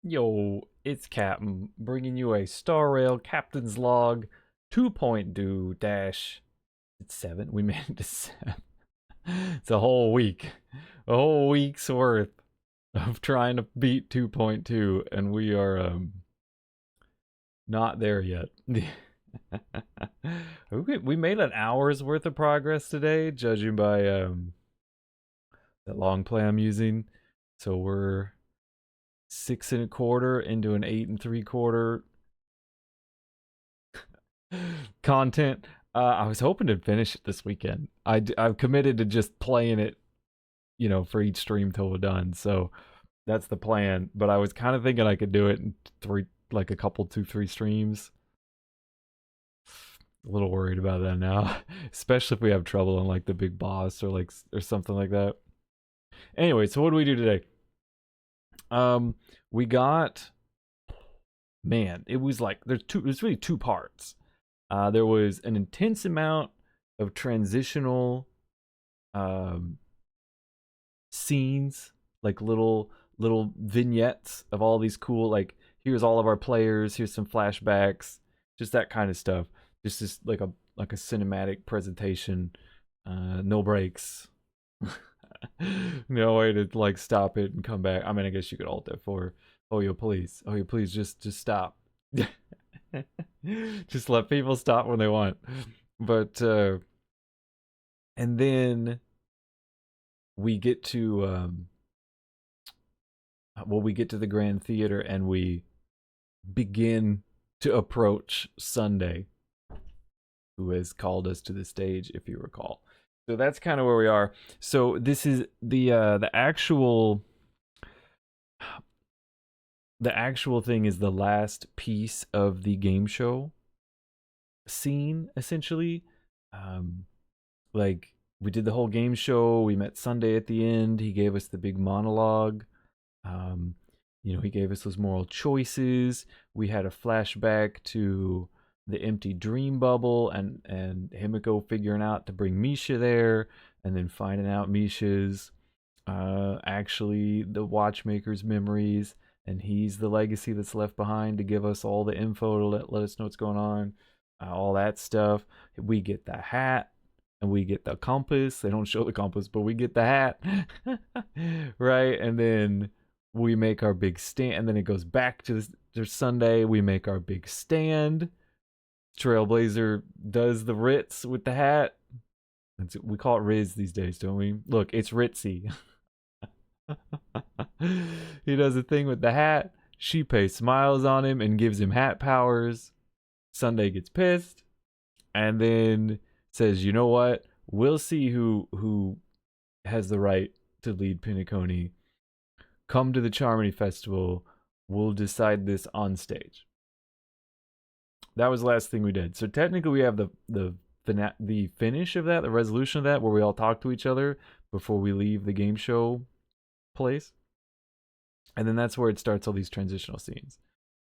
Yo, it's Captain, bringing you a Star Rail Captain's Log 2.2 dash. It's 7. We made it to 7. It's a whole week. A whole week's worth of trying to beat 2.2, and we are not there yet. We made an hour's worth of progress today, judging by that long play I'm using. So we're 6 1/4 into an 8 3/4 content. I was hoping to finish it this weekend. I've committed to just playing it, for each stream till we're done. So that's the plan. But I was kind of thinking I could do it in three, like a couple, 2, 3 streams. A little worried about that now, especially if we have trouble on like the big boss or something like that. Anyway, so what do we do today? We got, man, it was like there's really two parts. There was an intense amount of transitional scenes, like little vignettes of all these cool, like, here's all of our players, here's some flashbacks, just that kind of stuff. Just this like a cinematic presentation, no breaks. No way to like stop it and come back. I mean, I guess you could alt F4. Oh, yo, please. Oh, yo, please, just stop. Just let people stop when they want. But and then we get to we get to the Grand Theater and we begin to approach Sunday, who has called us to the stage, if you recall. So that's kind of where we are. So this is the actual thing is the last piece of the game show scene, essentially. Like, we did the whole game show, we met Sunday at the end, he gave us the big monologue. He gave us those moral choices. We had a flashback to the empty dream bubble and Himiko figuring out to bring Misha there, and then finding out Misha's actually the watchmaker's memories, and he's the legacy that's left behind to give us all the info to let us know what's going on, all that stuff. We get the hat and we get the compass. They don't show the compass, but we get the hat. Right? And then we make our big stand, and then it goes back to Sunday. We make our big stand. Trailblazer does the Ritz with the hat. We call it Riz these days, don't we? Look, it's Ritzy. He does a thing with the hat. Shippei smiles on him and gives him hat powers. Sunday gets pissed and then says, "You know what? We'll see who has the right to lead Penacony. Come to the Charmony Festival. We'll decide this on stage." That was the last thing we did. So technically, we have the finish of that, the resolution of that, where we all talk to each other before we leave the game show place. And then that's where it starts all these transitional scenes.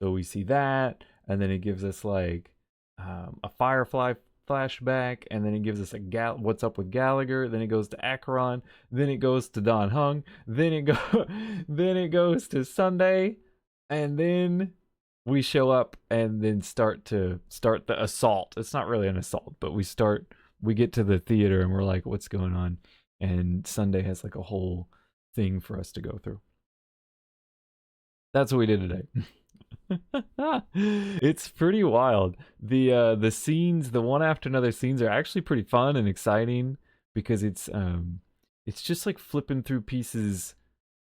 So we see that, and then it gives us like a Firefly flashback, and then it gives us what's up with Gallagher. Then it goes to Acheron. Then it goes to Don Hung. Then it goes to Sunday, and then we show up and then start the assault. It's not really an assault, but we get to the theater and we're like, what's going on? And Sunday has like a whole thing for us to go through. That's what we did today. It's pretty wild. The scenes, the one after another scenes, are actually pretty fun and exciting because it's just like flipping through pieces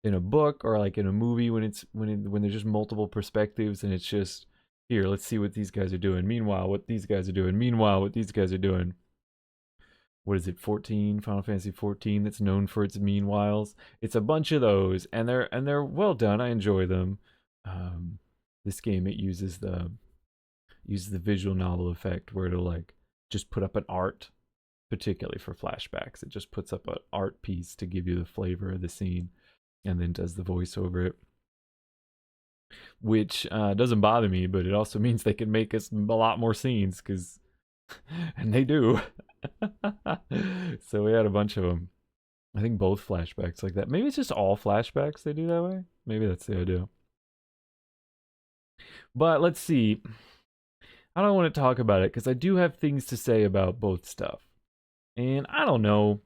in a book or like in a movie when there's just multiple perspectives, and it's just, here, let's see what these guys are doing. Meanwhile, what these guys are doing. Meanwhile, what these guys are doing. What is it, 14? Final Fantasy 14, that's known for its meanwhiles. It's a bunch of those, and they're well done. I enjoy them. This game, it uses the visual novel effect where it'll like just put up an art, particularly for flashbacks. It just puts up an art piece to give you the flavor of the scene, and then does the voice over it, which doesn't bother me, but it also means they can make us a lot more scenes, because and they do. So we had a bunch of them. I think both flashbacks like that. Maybe it's just all flashbacks they do that way. Maybe that's the idea. But let's see. I don't want to talk about it because I do have things to say about both stuff. And I don't know.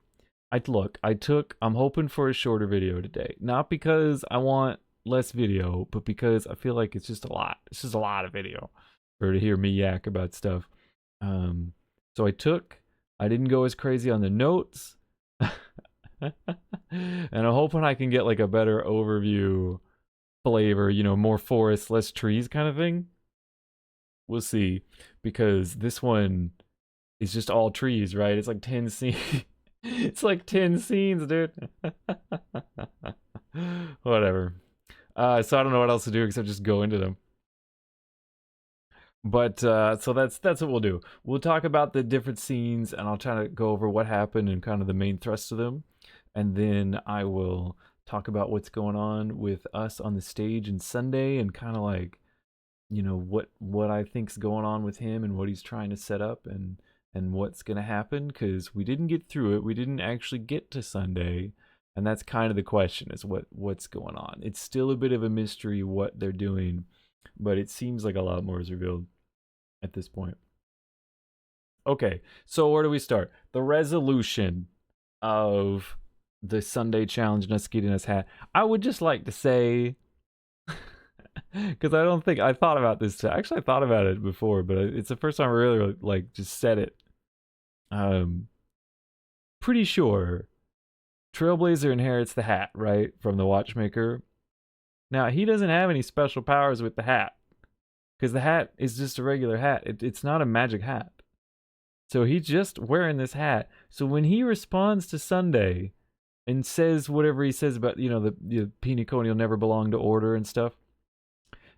I'm hoping for a shorter video today. Not because I want less video, but because I feel like it's just a lot. It's just a lot of video for to hear me yak about stuff. So I didn't go as crazy on the notes. And I'm hoping I can get like a better overview flavor, more forest, less trees kind of thing. We'll see, because this one is just all trees, right? It's like 10 scenes. It's like 10 scenes, dude. Whatever. So I don't know what else to do except just go into them. But so that's what we'll do. We'll talk about the different scenes, and I'll try to go over what happened and kind of the main thrust of them, and then I will talk about what's going on with us on the stage and Sunday, and kind of like, what I think's going on with him and what he's trying to set up, and what's gonna happen, because we didn't get through it. We didn't actually get to Sunday, and that's kind of the question: is what's going on. It's still a bit of a mystery what they're doing, but it seems like a lot more is revealed at this point. Okay, so where do we start? The resolution of the Sunday challenge and us getting us hat. I would just like to say, because I don't think I thought about this. Actually, I thought about it before, but it's the first time I really like just said it. Pretty sure Trailblazer inherits the hat, right, from the Watchmaker. Now, he doesn't have any special powers with the hat, because the hat is just a regular hat. It's not a magic hat. So he's just wearing this hat. So when he responds to Sunday and says whatever he says about, the Penacony will never belong to order and stuff,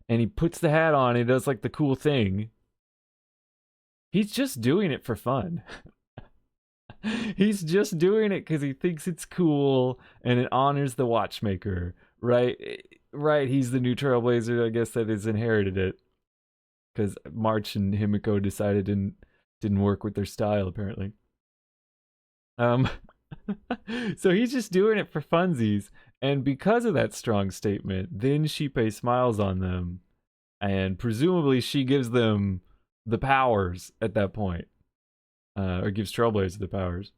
and he puts the hat on, he does like the cool thing, he's just doing it for fun. He's just doing it because he thinks it's cool and it honors the Watchmaker, right? Right, he's the new Trailblazer, I guess, that has inherited it, because March and Himiko decided didn't work with their style, apparently. So he's just doing it for funsies, and because of that strong statement, then Shippei smiles on them, and presumably she gives them the powers at that point, or gives Trailblazer the powers.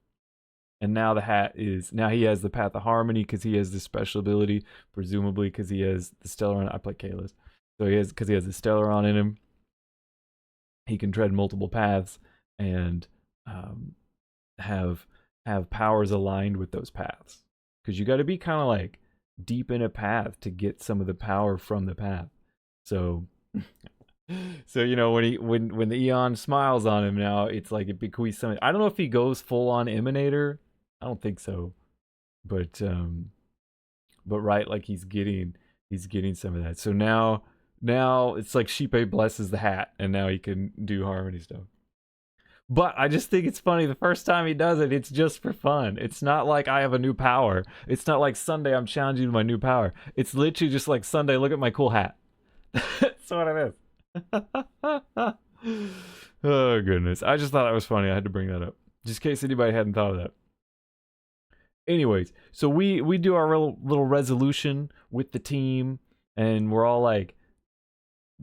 And now he has the Path of Harmony because he has this special ability, presumably because he has the Stellaron. I play Kalis, so because he has the Stellaron in him, he can tread multiple paths and have powers aligned with those paths. Because you got to be kind of like deep in a path to get some of the power from the path. So, when the Eon smiles on him now, it's like it bequeaths something. I don't know if he goes full on Emanator. I don't think so, but right, like he's getting some of that. So now it's like Shippei blesses the hat, and now he can do Harmony stuff. But I just think it's funny, the first time he does it, it's just for fun. It's not like I have a new power. It's not like Sunday, I'm challenging you to my new power. It's literally just like, Sunday, look at my cool hat. That's what it is. Oh goodness, I just thought that was funny. I had to bring that up just in case anybody hadn't thought of that. Anyways, so we do our little resolution with the team, and we're all like,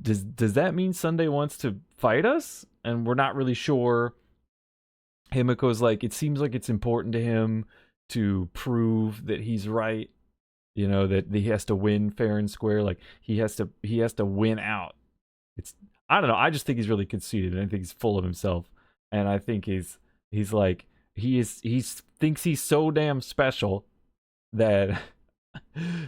does that mean Sunday wants to fight us? And we're not really sure. Himiko's like, it seems like it's important to him to prove that he's right, that he has to win fair and square, like he has to win out. I don't know, I just think he's really conceited, and I think he's full of himself, and I think he's like, he thinks he's so damn special that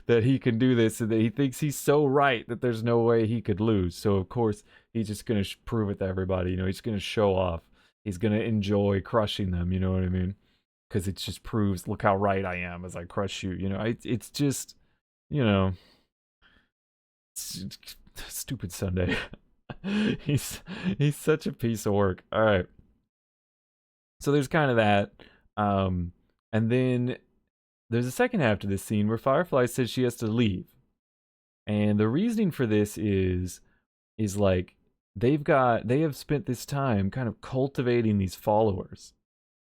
he can do this, and that he thinks he's so right that there's no way he could lose. So of course he's just gonna prove it to everybody. He's gonna show off. He's gonna enjoy crushing them. You know what I mean? Because it just proves, look how right I am as I crush you. It's just, stupid Sunday. he's such a piece of work. All right. So there's kind of that, and then there's a second half to this scene where Firefly says she has to leave, and the reasoning for this is like they have spent this time kind of cultivating these followers,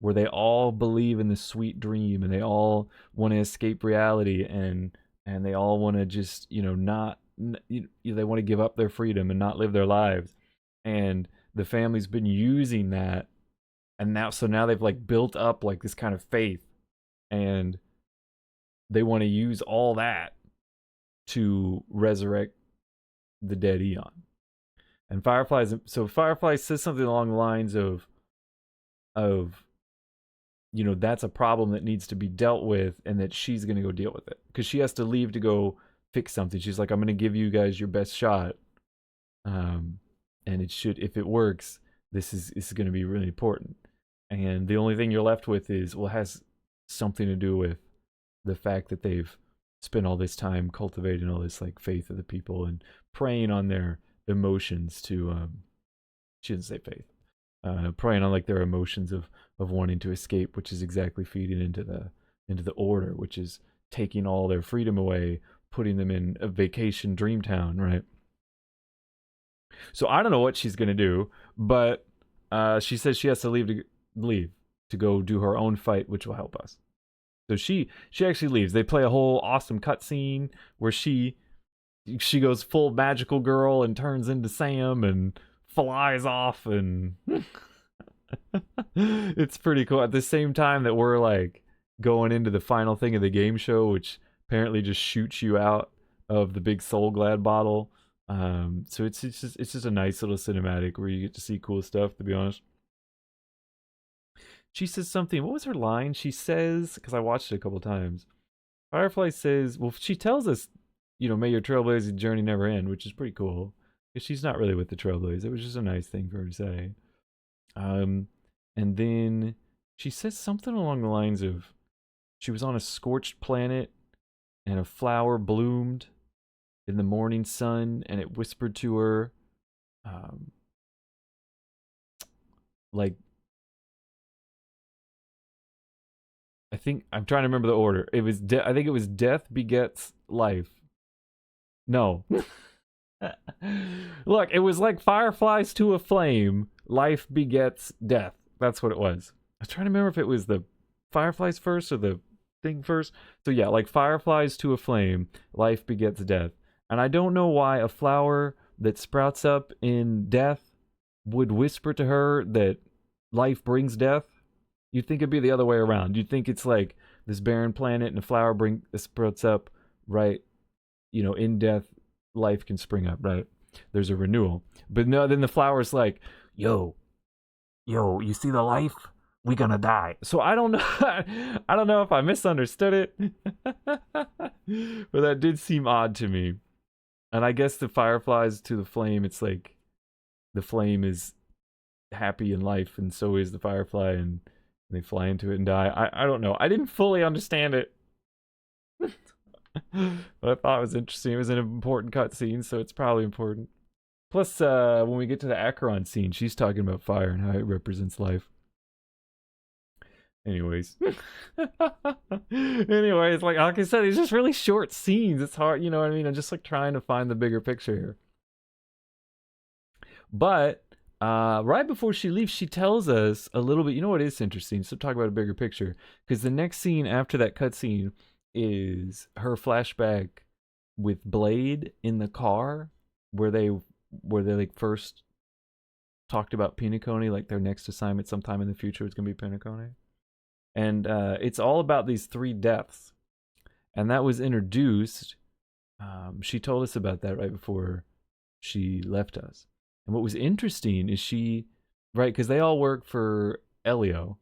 where they all believe in the sweet dream, and they all want to escape reality, and they all want to just not they want to give up their freedom and not live their lives, and the family's been using that, and now they've like built up like this kind of faith, and they want to use all that to resurrect the dead Eon. And Firefly says something along the lines of that's a problem that needs to be dealt with, and that she's going to go deal with it because she has to leave to go fix something. She's like, I'm going to give you guys your best shot, and it should, if it works, this is going to be really important. And the only thing you're left with is, well, it has something to do with the fact that they've spent all this time cultivating all this like faith of the people and preying on their emotions to she didn't say faith, preying on like their emotions of wanting to escape, which is exactly feeding into the order, which is taking all their freedom away, putting them in a vacation dream town, right? So I don't know what she's gonna do, but she says she has to leave to go do her own fight, which will help us. So she actually leaves. They play a whole awesome cutscene where she goes full magical girl and turns into Sam and flies off, and it's pretty cool. At the same time that we're like going into the final thing of the game show, which apparently just shoots you out of the big Soul Glad bottle. So it's just a nice little cinematic where you get to see cool stuff, to be honest. She says something. What was her line? She says, because I watched it a couple times. Firefly says, well, she tells us, may your trailblazing journey never end, which is pretty cool. Because she's not really with the Trailblaze. It was just a nice thing for her to say. And then she says something along the lines of, she was on a scorched planet and a flower bloomed in the morning sun, and it whispered to her, like, I think I'm trying to remember the order. It was I think it was death begets life. No. Look, it was like fireflies to a flame, life begets death. That's what it was. I was trying to remember if it was the fireflies first or the thing first. So yeah, like fireflies to a flame, life begets death. And I don't know why a flower that sprouts up in death would whisper to her that life brings death. You'd think it'd be the other way around. You'd think it's like this barren planet and a flower sprouts up, right? In death, life can spring up, right? There's a renewal. But no, then the flower's like, yo, you see the life? We gonna die. So I don't know. I don't know if I misunderstood it. But that did seem odd to me. And I guess the fireflies to the flame, it's like the flame is happy in life, and so is the firefly, and they fly into it and die. I don't know. I didn't fully understand it. But I thought it was interesting. It was an important cutscene, so it's probably important. Plus, when we get to the Acheron scene, she's talking about fire and how it represents life. Anyways. Anyways, like I said, it's just really short scenes. It's hard, you know what I mean? I'm just like trying to find the bigger picture here. But right before she leaves, she tells us a little bit. You know what is interesting? So talk about a bigger picture, because the next scene after that cutscene is her flashback with Blade in the car, where they like first talked about Penacony, like their next assignment sometime in the future is gonna be Penacony, and it's all about these 3 deaths, and that was introduced. She told us about that right before she left us. And what was interesting is right, because they all work for Elio,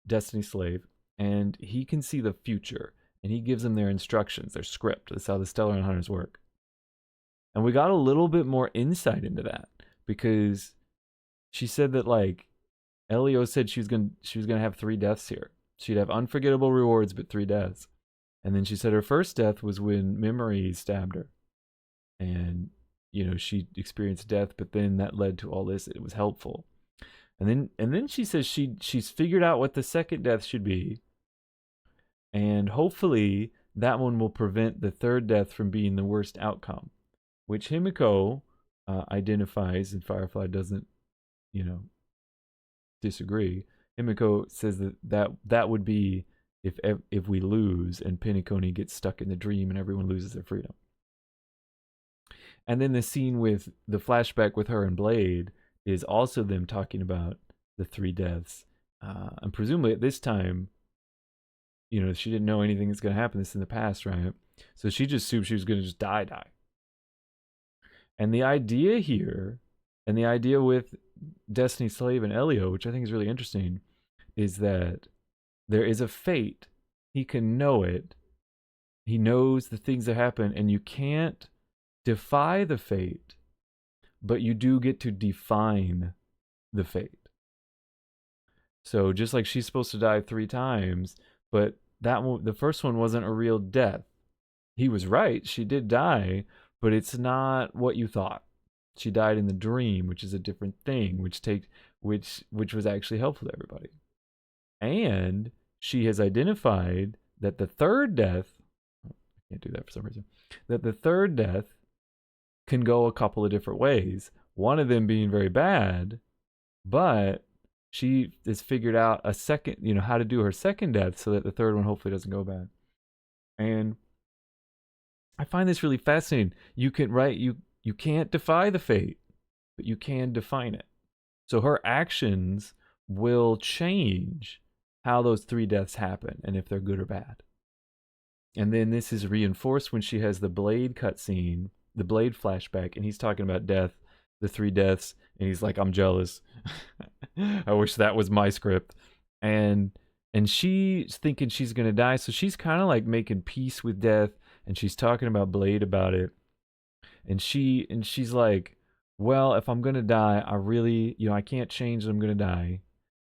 Destiny's slave, and he can see the future, and he gives them their instructions, their script. That's how the Stellar Hunters work. And we got a little bit more insight into that, because she said that like Elio said she was gonna have 3 deaths here. She'd have unforgettable rewards, but 3 deaths. And then she said her first death was when Memory stabbed her, and she experienced death, but then that led to all this. It was helpful. And then she says she's figured out what the second death should be, and hopefully that one will prevent the 3rd death from being the worst outcome, which Himiko identifies, and Firefly doesn't, disagree. Himiko says that would be if we lose and Penacony gets stuck in the dream and everyone loses their freedom. And then the scene with the flashback with her and Blade is also them talking about the three deaths. And presumably at this time, you know, she didn't know anything that's going to happen. This in the past, right? So she just assumed she was going to just die. And the idea here, and the idea with Destiny Slave and Elio, which I think is really interesting, is that there is a fate. He can know it. He knows the things that happen, and you can't defy the fate, but you do get to define the fate. So just like she's supposed to die 3 times, but that one, the first one wasn't a real death. He was right, she did die, but it's not what you thought. She died in the dream, which is a different thing, which was actually helpful to everybody. And she has identified that the third death, I can't do that for some reason, that the third death can go a couple of different ways. One of them being very bad, but she has figured out a second, you know, how to do her second death so that the third one hopefully doesn't go bad. And I find this really fascinating. You can, right, you can't defy the fate, but you can define it. So her actions will change how those 3 deaths happen and if they're good or bad. And then this is reinforced when she has the Blade cutscene, the Blade flashback, and he's talking about death, the 3 deaths, and he's like, I'm jealous. I wish that was my script. And she's thinking she's gonna die, so she's kind of like making peace with death, and she's talking about Blade about it. And she's like, well, if I'm gonna die, I really, you know, I can't change that I'm gonna die,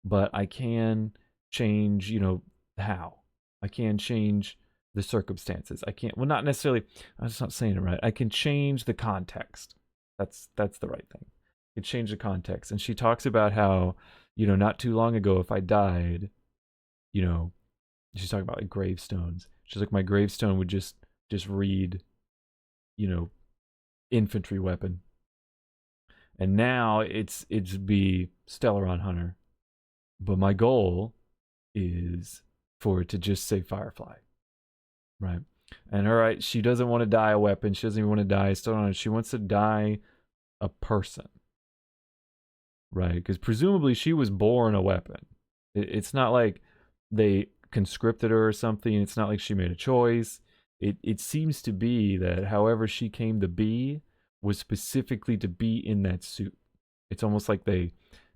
but I can change, you know, how. I can change the circumstances. I can't, well, not necessarily, I'm just not saying it right. I can change the context. That's the right thing. I can change the context. And she talks about how, you know, not too long ago, if I died, you know, she's talking about like gravestones. She's like, my gravestone would just read, you know, infantry weapon. And now it's be Stellaron Hunter. But my goal is for it to just say Firefly. Right. And all right, she doesn't want to die a weapon. She doesn't even want to die Stellaron. She wants to die a person. Right? Because presumably she was born a weapon. It's not like they conscripted her or something. It's not like she made a choice. It seems to be that however she came to be was specifically to be in that suit. It's almost like they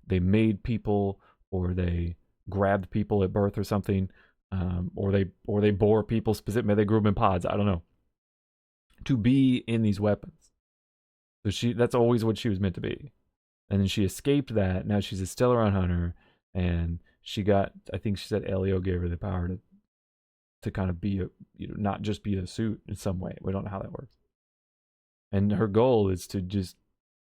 made people, or they grabbed people at birth or something, or they bore people specifically. They grew them in pods. I don't know. To be in these weapons. So that's always what she was meant to be. And then she escaped that. Now she's a Stellaron Hunter, and she got, I think she said Elio gave her the power to kind of be a, you know, not just be a suit in some way. We don't know how that works. And her goal is to just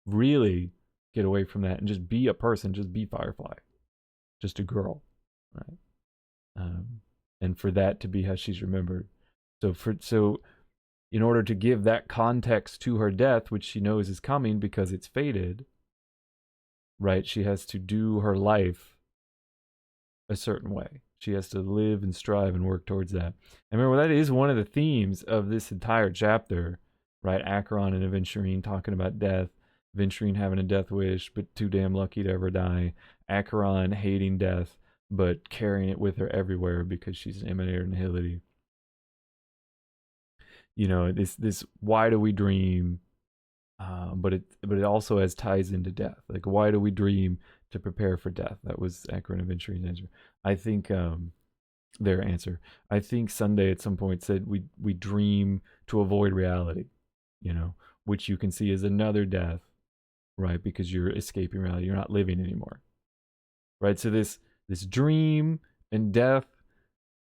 really get away from that and just be a person, just be Firefly, just a girl, right? And for that to be how she's remembered. So in order to give that context to her death, which she knows is coming because it's fated, right? She has to do her life a certain way. She has to live and strive and work towards that. And remember, that is one of the themes of this entire chapter, right? Acheron and Aventurine talking about death. Aventurine having a death wish, but too damn lucky to ever die. Acheron hating death, but carrying it with her everywhere because she's an emanator of nihility. You know, this why do we dream? But it also has ties into death. Like, why do we dream? To prepare for death. That was Acheron and Aventurine's answer. I think their answer. I think Sunday at some point said we dream to avoid reality, you know, which you can see as another death, right? Because you're escaping reality. You're not living anymore, right? So this dream and death,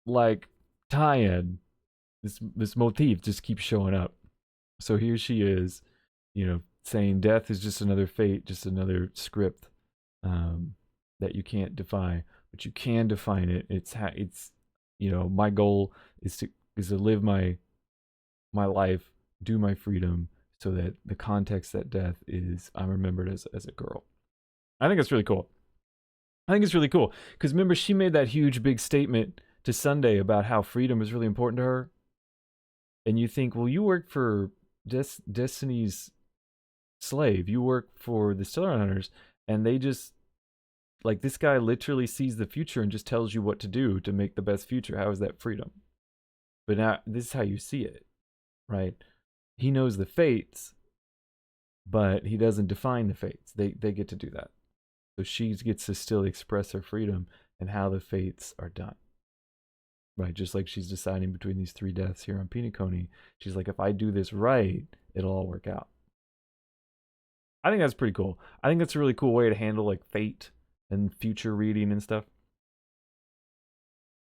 like tie-in, this motif just keeps showing up. So here she is, you know, saying death is just another fate, just another script that you can't defy, but you can define it. It's you know, my goal is to live my life, do my freedom, so that the context that death is, I'm remembered as a girl. I think it's really cool. I think it's really cool because remember, she made that huge big statement to Sunday about how freedom is really important to her. And you think, well, you work for Destiny's slave. You work for the Stellar Hunters, and they just like this guy literally sees the future and just tells you what to do to make the best future. How is that freedom? But now this is how you see it, right? He knows the fates, but he doesn't define the fates. They get to do that. So she gets to still express her freedom and how the fates are done. Right, just like she's deciding between these 3 deaths here on Penacony. She's like, if I do this right, it'll all work out. I think that's pretty cool. I think that's a really cool way to handle like fate and future reading and stuff.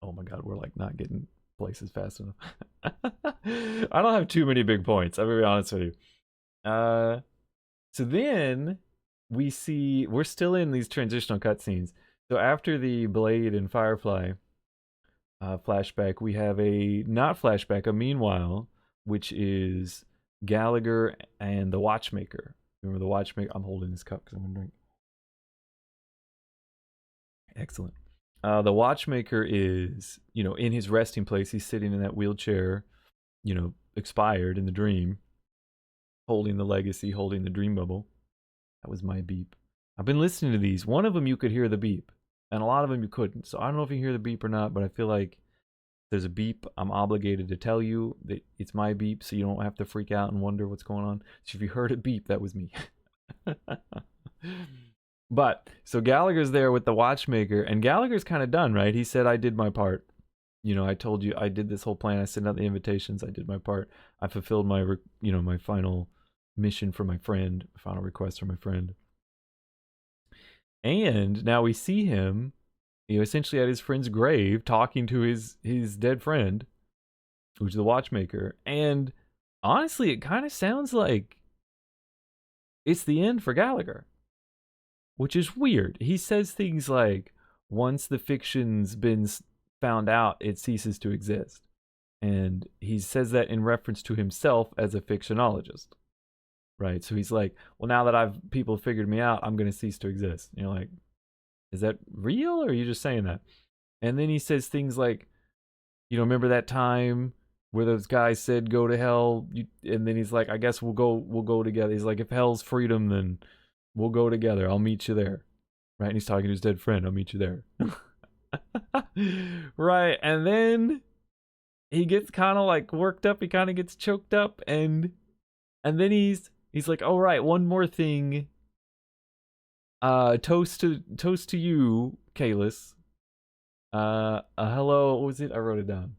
Oh my god, we're like not getting places fast enough. I don't have too many big points, I'm gonna be honest with you. So then we're still in these transitional cutscenes. So after the Blade and Firefly flashback, we have a meanwhile, which is Gallagher and the Watchmaker. Remember the Watchmaker? I'm holding this cup because I'm gonna drink. Excellent. The Watchmaker is, in his resting place. He's sitting in that wheelchair, expired in the dream, holding the legacy, holding the dream bubble. That was my beep. I've been listening to these. One of them you could hear the beep, and a lot of them you couldn't. So I don't know if you hear the beep or not, but I feel like there's a beep. I'm obligated to tell you that it's my beep, so you don't have to freak out and wonder what's going on. So if you heard it beep, that was me. But so Gallagher's there with the Watchmaker, and Gallagher's kind of done, right? He said, I did my part. I told you I did this whole plan. I sent out the invitations. I did my part. I fulfilled my, my final mission for my friend, final request for my friend. And now we see him, essentially at his friend's grave, talking to his dead friend, who's the Watchmaker. And honestly, it kind of sounds like it's the end for Gallagher, which is weird. He says things like, once the fiction's been found out, it ceases to exist. And he says that in reference to himself as a fictionologist, right? So he's like, well, now that people figured me out, I'm going to cease to exist. And you're like, is that real, or are you just saying that? And then he says things like, remember that time where those guys said go to hell? And then he's like, I guess we'll go together. He's like, if hell's freedom, then we'll go together. I'll meet you there. Right? And he's talking to his dead friend. I'll meet you there. Right. And then he gets kind of like worked up. He kind of gets choked up. And then he's like, all right, one more thing. Toast to you, Kalis. A hello. What was it? I wrote it down.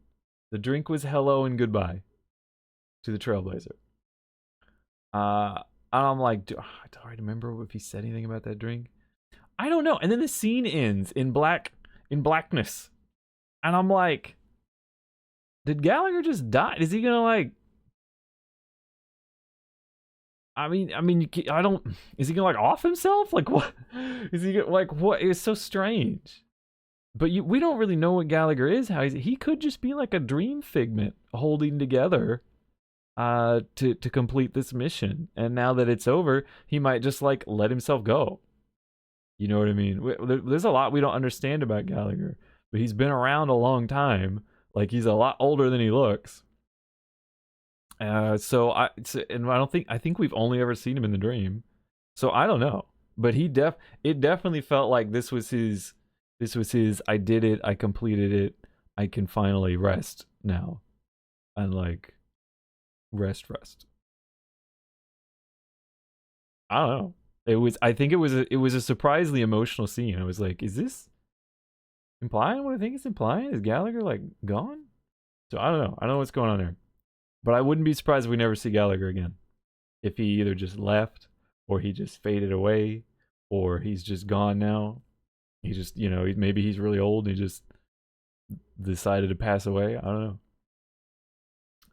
The drink was hello and goodbye to the Trailblazer. And I'm like, do I remember if he said anything about that drink? I don't know. And then the scene ends in blackness. And I'm like, did Gallagher just die? Is he gonna like? I mean, I don't. Is he gonna like off himself? Like what? Is he like what? It's so strange. But we don't really know what Gallagher is. He could just be like a dream figment holding together to complete this mission. And now that it's over, he might just like let himself go. You know what I mean? There's a lot we don't understand about Gallagher, but he's been around a long time. Like he's a lot older than he looks. I think we've only ever seen him in the dream. So I don't know. But it definitely felt like this was his I did it, I completed it, I can finally rest now. And like rest. I don't know. I think it was a surprisingly emotional scene. I was like, is this implying what I think it's implying? Is Gallagher like gone? So I don't know. I don't know what's going on there. But I wouldn't be surprised if we never see Gallagher again. If he either just left, or he just faded away, or he's just gone now. He just, maybe he's really old and he just decided to pass away. I don't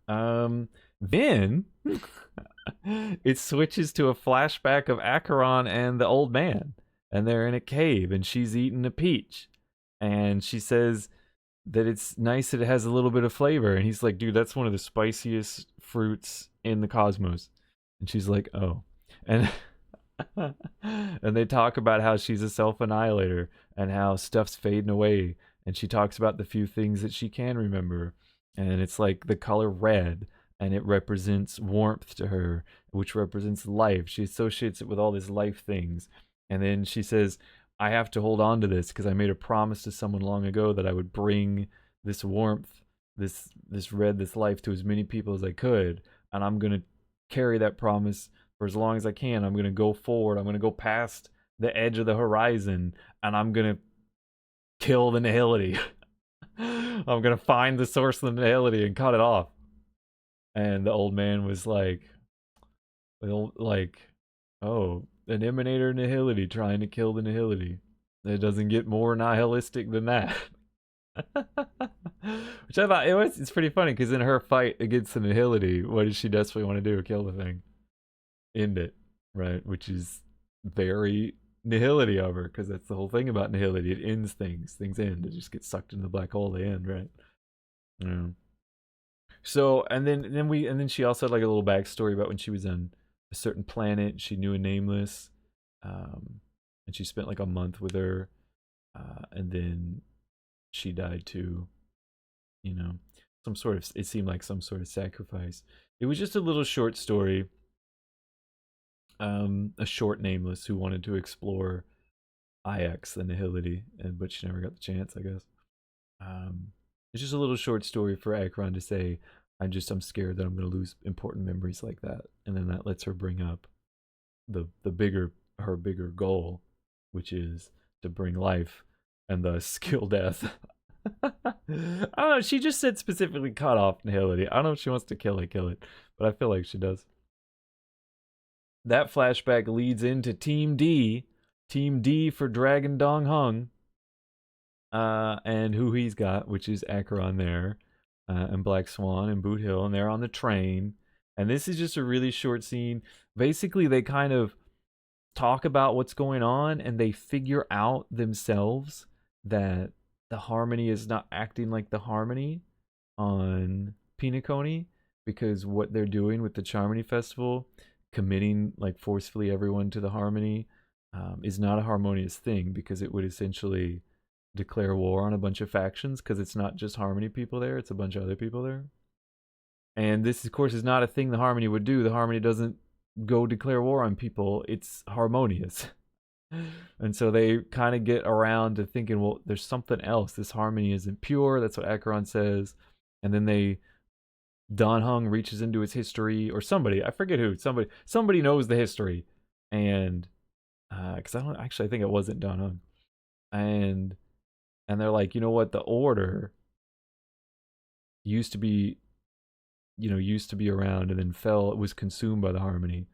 know. Then it switches to a flashback of Acheron and the old man. And they're in a cave and she's eating a peach. And she says that it's nice that it has a little bit of flavor. And he's like, dude, that's one of the spiciest fruits in the cosmos. And she's like, oh. And and they talk about how she's a self-annihilator and how stuff's fading away. And she talks about the few things that she can remember. And it's like the color red and it represents warmth to her, which represents life. She associates it with all these life things. And then she says, I have to hold on to this because I made a promise to someone long ago that I would bring this warmth, this red, this life to as many people as I could. And I'm going to carry that promise for as long as I can. I'm going to go forward. I'm going to go past the edge of the horizon, and I'm going to kill the nihility. I'm going to find the source of the nihility and cut it off. And the old man was like, oh, an emanator nihility trying to kill the nihility. It doesn't get more nihilistic than that. Which I thought it's pretty funny because in her fight against the nihility, what does she desperately want to do? Kill the thing, end it, right? Which is very nihility of her, because that's the whole thing about nihility. It ends things. Things end. It just gets sucked in the black hole. They end, right? Yeah. So and then she also had like a little backstory about when she was on a certain planet. She knew a nameless, and she spent like a month with her, and then she died too. You know, some sort of, it seemed like some sort of sacrifice. It was just a little short story. A short nameless who wanted to explore IX, the nihility, but she never got the chance, I guess. It's just a little short story for Acheron to say, I'm scared that I'm going to lose important memories like that. And then that lets her bring up her bigger goal, which is to bring life and thus kill death. I don't know. She just said specifically cut off nihility. I don't know if she wants to kill it, but I feel like she does. That flashback leads into Team D. Team D for Dragon Dong Hung. And who he's got, which is Acheron there, and Black Swan and Boot Hill, and they're on the train. And this is just a really short scene. Basically, they kind of talk about what's going on, and they figure out themselves that the Harmony is not acting like the Harmony on Penacony, because what they're doing with the Charmony Festival, committing like forcefully everyone to the Harmony, is not a harmonious thing, because it would essentially declare war on a bunch of factions, because it's not just Harmony people there, it's a bunch of other people there. And this, of course, is not a thing the Harmony would do. The Harmony doesn't go declare war on people. It's harmonious. And so they kind of get around to thinking, well, there's something else. This Harmony isn't pure. That's what Acheron says. And then Don Hung reaches into his history, or somebody, I forget who, somebody knows the history. And because I think it wasn't Don Hung. And they're like, you know what, the Order used to be around and then fell. It was consumed by the Harmony.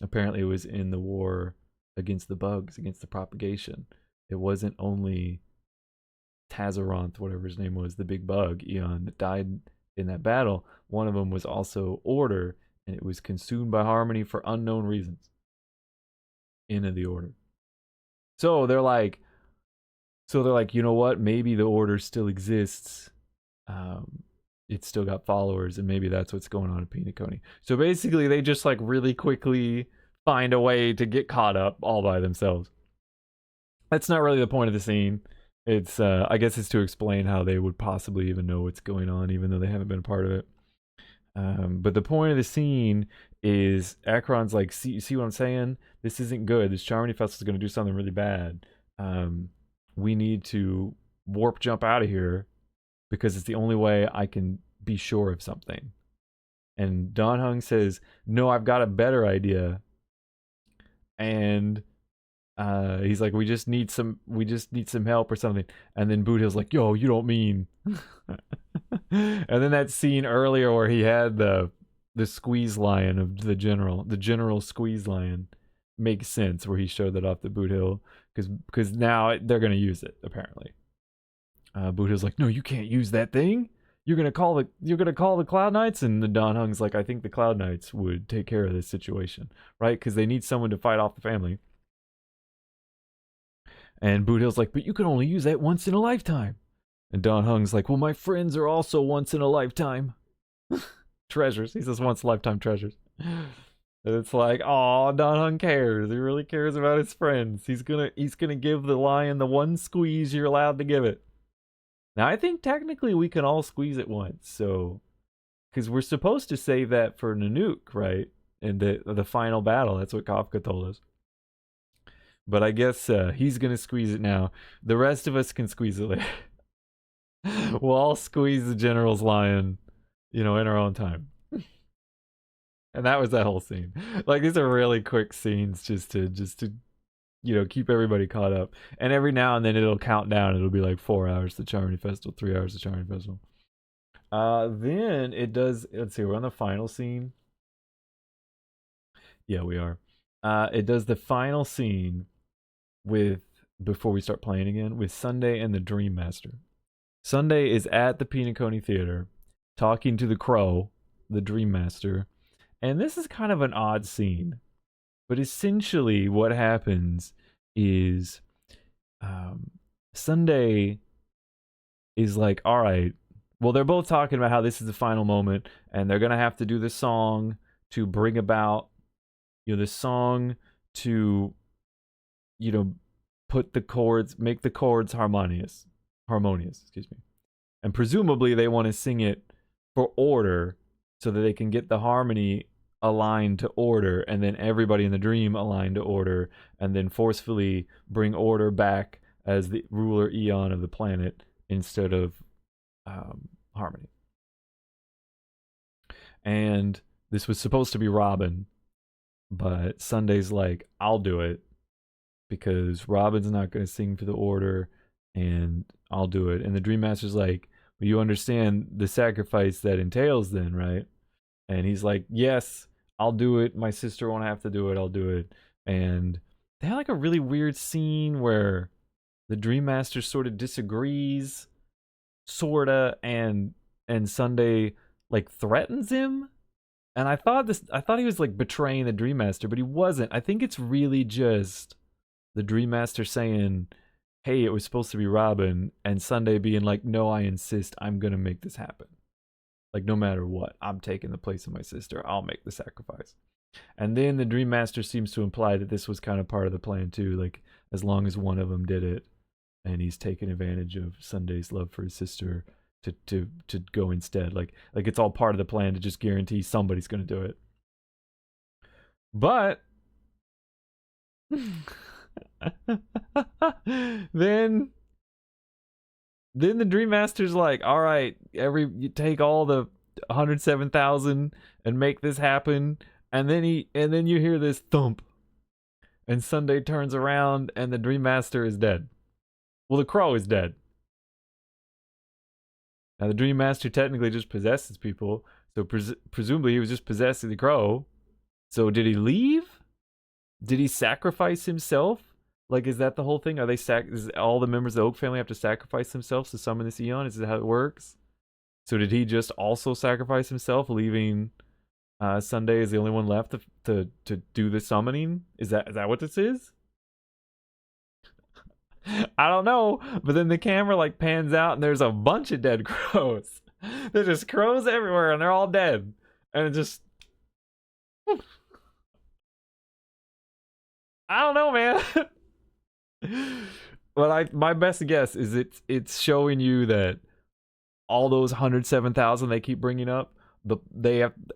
Apparently it was in the war against the bugs, against the propagation. It wasn't only Tazaronth, whatever his name was, the big bug, Eon, that died in that battle. One of them was also Order, and it was consumed by Harmony for unknown reasons. Into the Order. So they're like, you know what? Maybe the Order still exists. It's still got followers, and maybe that's what's going on in Penacony. So basically, they just like really quickly find a way to get caught up all by themselves. That's not really the point of the scene. It's I guess it's to explain how they would possibly even know what's going on, even though they haven't been a part of it. But the point of the scene is Acheron's like, see what I'm saying? This isn't good. This Charmony Festival is going to do something really bad. We need to warp jump out of here, because it's the only way I can be sure of something. And Don Hung says, no, I've got a better idea. And he's like, we just need some help or something. And then Boot Hill's like, yo, you don't mean. And then that scene earlier where he had the squeeze lion of the general squeeze lion, makes sense, where he showed that off to Boot Hill, because now they're going to use it, apparently. Boot Hill's like, no, you can't use that thing. You're gonna call the Cloud Knights. And the Don Hung's like, I think the Cloud Knights would take care of this situation, right? Because they need someone to fight off the family. And Boot Hill's like, but you can only use that once in a lifetime. And Don Hung's like, well, my friends are also once in a lifetime treasures. He says once in a lifetime treasures. And it's like, oh, Don Hung cares. He really cares about his friends. He's gonna give the lion the one squeeze you're allowed to give it. Now, I think technically we can all squeeze it once, so because we're supposed to save that for Nanook, right? And the final battle. That's what Kafka told us. But I guess he's gonna squeeze it now. The rest of us can squeeze it later. We'll all squeeze the general's lion, in our own time. And that was that whole scene. Like, these are really quick scenes just to keep everybody caught up. And every now and then it'll count down. It'll be like 4 hours to Charmony Festival, 3 hours to Charmony Festival. Then it does. Let's see. We're on the final scene. Yeah, we are. It does the final scene before we start playing again with Sunday and the Dreammaster. Sunday is at the Penacony Theater talking to the Crow, the Dreammaster, and this is kind of an odd scene. But essentially what happens is Sunday is like, all right, well, they're both talking about how this is the final moment, and they're going to have to do this song to bring about, this song to, put the chords, make the chords harmonious, excuse me. And presumably they want to sing it for order so that they can get the harmony aligned to order, and then everybody in the dream aligned to order, and then forcefully bring order back as the ruler Eon of the planet instead of harmony. And this was supposed to be Robin, but Sunday's like, I'll do it because Robin's not going to sing for the order, and I'll do it. And the Dream Master's like, well, you understand the sacrifice that entails then, right? And he's like, yes, I'll do it. My sister won't have to do it. I'll do it. And they have like a really weird scene where the Dream Master sort of disagrees, sorta, and Sunday like threatens him. And I thought he was like betraying the Dream Master, but he wasn't. I think it's really just the Dream Master saying, hey, it was supposed to be Robin, and Sunday being like, no, I insist, I'm gonna make this happen. Like, no matter what, I'm taking the place of my sister. I'll make the sacrifice. And then the Dream Master seems to imply that this was kind of part of the plan too. Like, as long as one of them did it, and he's taking advantage of Sunday's love for his sister to go instead. Like it's all part of the plan to just guarantee somebody's going to do it. But then the Dream Master's like, all right, you take all the 107,000 and make this happen. And then you hear this thump, and Sunday turns around and the Dream Master is dead. Well, the Crow is dead. Now, the Dream Master technically just possesses people, so presumably he was just possessing the Crow. So did he leave? Did he sacrifice himself? Like, is that the whole thing? Are they does all the members of the Oak family have to sacrifice themselves to summon this Eon? Is that how it works? So did he just also sacrifice himself, leaving Sunday as the only one left to do the summoning? Is that what this is? I don't know, but then the camera like pans out and there's a bunch of dead crows. There's just crows everywhere and they're all dead. And it just I don't know, man. But my best guess is it's showing you that all those 107,000 they keep bringing up,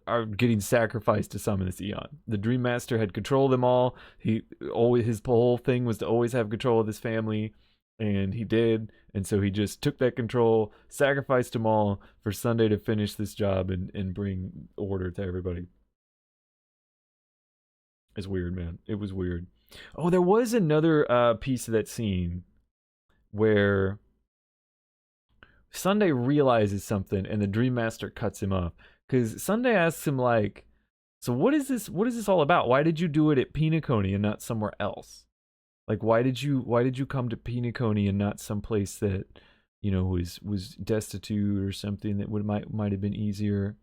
are getting sacrificed to summon this Eon. The Dream Master had control of them all. His whole thing was to always have control of this family, and he did. And so he just took that control, sacrificed them all for Sunday to finish this job and bring order to everybody. It's weird, man. It was weird. Oh, there was another piece of that scene where Sunday realizes something and the Dream Master cuts him off. Because Sunday asks him, like, so what is this all about? Why did you do it at Penacony and not somewhere else? Like, why did you come to Penacony and not someplace that, was destitute or something that might have been easier?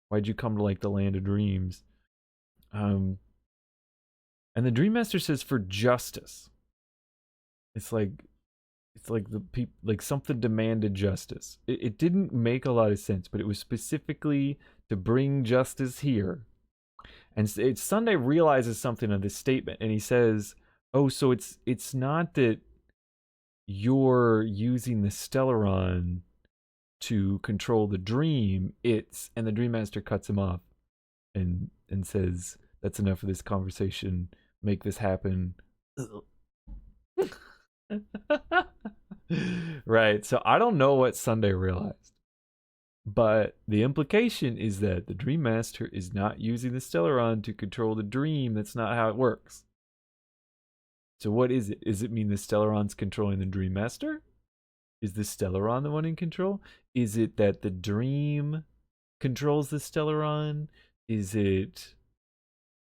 Why'd you come to like the land of dreams? And the Dream Master says for justice. It's like the people, like something demanded justice. It didn't make a lot of sense, but it was specifically to bring justice here. And Sunday realizes something on this statement, and he says, "Oh, so it's not that you're using the Stellaron to control the dream, and the Dream Master cuts him off and says, "That's enough of this conversation. Make this happen." Right. So I don't know what Sunday realized, but the implication is that the Dream Master is not using the Stellaron to control the dream. That's not how it works. So what is it? Does it mean the Stellaron's controlling the Dream Master? Is the Stellaron the one in control? Is it that the dream controls the Stellaron? Is it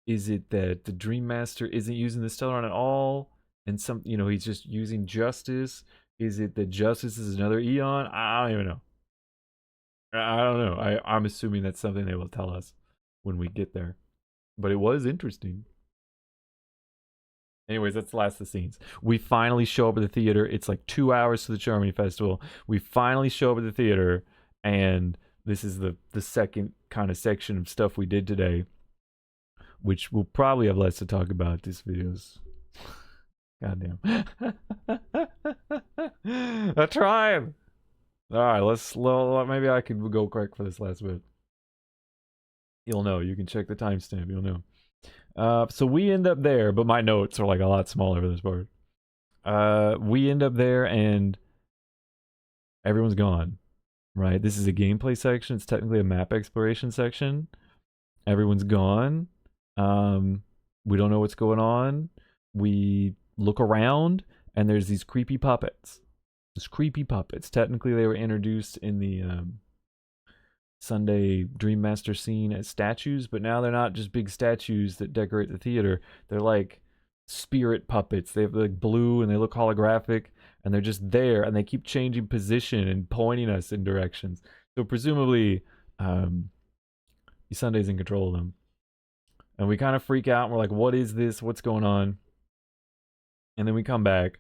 that the Dream Master isn't using the Stellaron at all, and he's just using Justice? Is it that Justice is another Eon? I don't even know. I don't know. I'm assuming that's something they will tell us when we get there. But it was interesting. Anyways, that's the last of the scenes. We finally show up at the theater. It's like 2 hours to the Charmony Festival. We finally show up at the theater, and this is the second kind of section of stuff we did today, which we'll probably have less to talk about. This video's goddamn. I tried. All right, maybe I could go quick for this last bit. You'll know. You can check the timestamp. You'll know. So we end up there, but my notes are like a lot smaller for this part. We end up there and everyone's gone, right? This is a gameplay section. It's technically a map exploration section. Everyone's gone. We don't know what's going on. We look around and there's these creepy puppets. Technically they were introduced in the Sunday Dreammaster scene as statues, but now they're not just big statues that decorate the theater. They're like spirit puppets. They have like blue and they look holographic, and they're just there, and they keep changing position and pointing us in directions. So presumably Sunday's in control of them. And we kind of freak out and we're like, what is this? What's going on? And then we come back.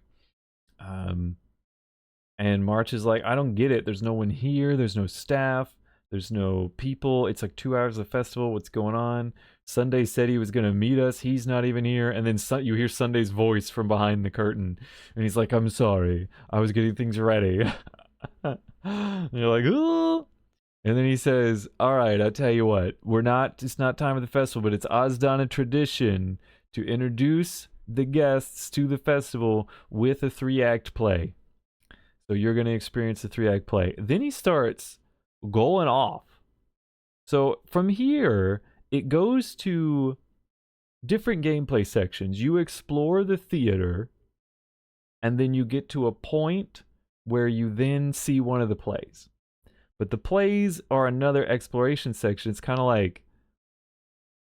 And March is like, I don't get it. There's no one here. There's no staff. There's no people. It's like 2 hours of the festival. What's going on? Sunday said he was going to meet us. He's not even here. And then you hear Sunday's voice from behind the curtain. And he's like, I'm sorry. I was getting things ready. And you're like, oh. And then he says, all right, I'll tell you what. It's not time for the festival, but it's Ozdana tradition to introduce the guests to the festival with a 3-act play. So you're going to experience a 3-act play. Then he starts going off. So from here, it goes to different gameplay sections. You explore the theater, and then you get to a point where you then see one of the plays. But the plays are another exploration section. It's kind of like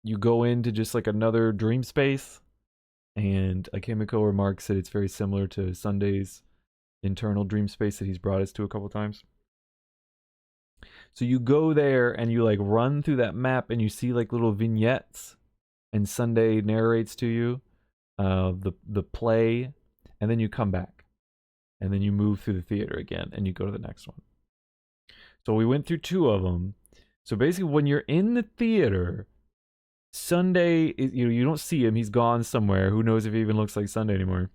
you go into just like another dream space, and Akimiko remarks that it's very similar to Sunday's internal dream space that he's brought us to a couple times. So you go there and you like run through that map and you see like little vignettes, and Sunday narrates to you the play, and then you come back and then you move through the theater again and you go to the next one. So we went through 2 of them. So basically when you're in the theater, Sunday you don't see him. He's gone somewhere. Who knows if he even looks like Sunday anymore.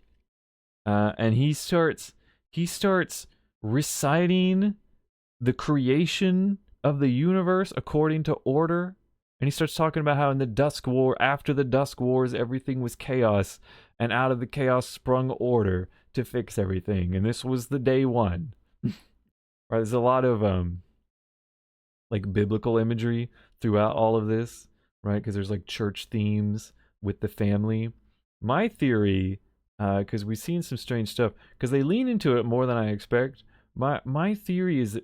And he starts reciting the creation of the universe according to order. And he starts talking about how in the Dusk War, after the Dusk Wars, everything was chaos, and out of the chaos sprung order to fix everything. And this was the day one. Right, there's a lot of like biblical imagery throughout all of this, right? Because there's like church themes with the family. My theory, because we've seen some strange stuff, because they lean into it more than I expect. My theory is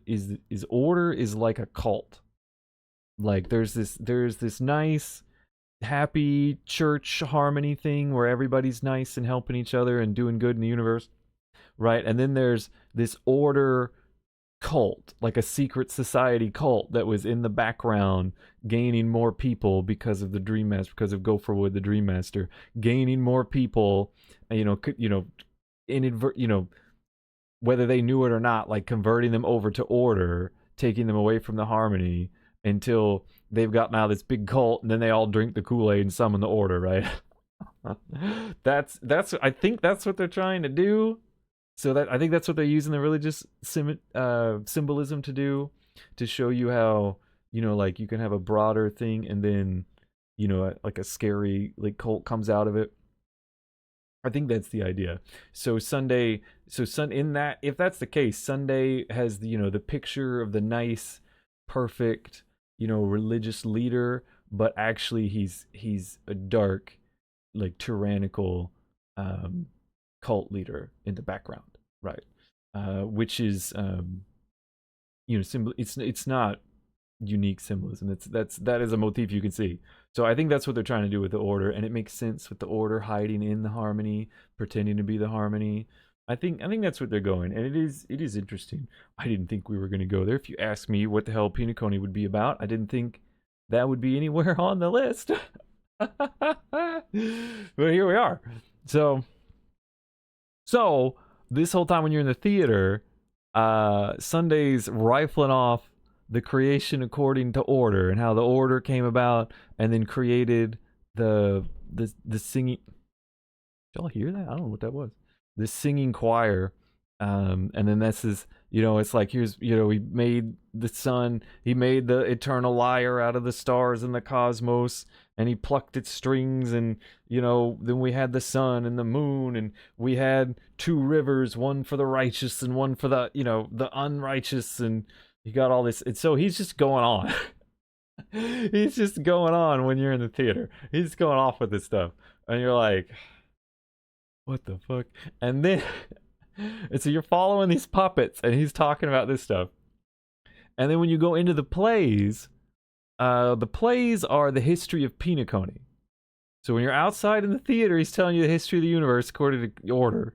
order is like a cult. Like there's this nice, happy church harmony thing where everybody's nice and helping each other and doing good in the universe, right? And then there's this order cult, like a secret society cult that was in the background, gaining more people because of the Dreammaster, because of Gopherwood, the Dreammaster, gaining more people, whether they knew it or not, like converting them over to order, taking them away from the harmony until they've got now this big cult, and then they all drink the Kool-Aid and summon the order, right? I think that's what they're trying to do. So that I think that's what they're using the religious symbolism to do, to show you how, you know, like you can have a broader thing and then, you know, like a scary like cult comes out of it. I think that's the idea. So Sunday, in that, if that's the case, Sunday has the, you know, the picture of the nice, perfect, you know, religious leader, but actually he's a dark, like tyrannical, um, cult leader in the background, right? Which is, you know, symbol. It's not unique symbolism. That is a motif you can see. So I think that's what they're trying to do with the order, and it makes sense with the order hiding in the harmony, pretending to be the harmony. I think that's what they're going, and it is interesting. I didn't think we were going to go there. If you ask me what the hell Penacony would be about, I didn't think that would be anywhere on the list. But here we are. So this whole time when you're in the theater, Sunday's rifling off the creation according to order and how the order came about and then created the singing. Did y'all hear that? I don't know what that was. The singing choir. And then this is, you know, it's like, here's, you know, he made the sun, he made the eternal lyre out of the stars and the cosmos, and he plucked its strings, and, you know, then we had the sun and the moon, and we had two rivers, one for the righteous and one for the, you know, the unrighteous, and you got all this. And so he's just going on. He's just going on when you're in the theater. He's going off with this stuff. And you're like, what the fuck? And then, and so you're following these puppets, and he's talking about this stuff. And then when you go into the plays are the history of Penacony. So when you're outside in the theater, he's telling you the history of the universe according to order,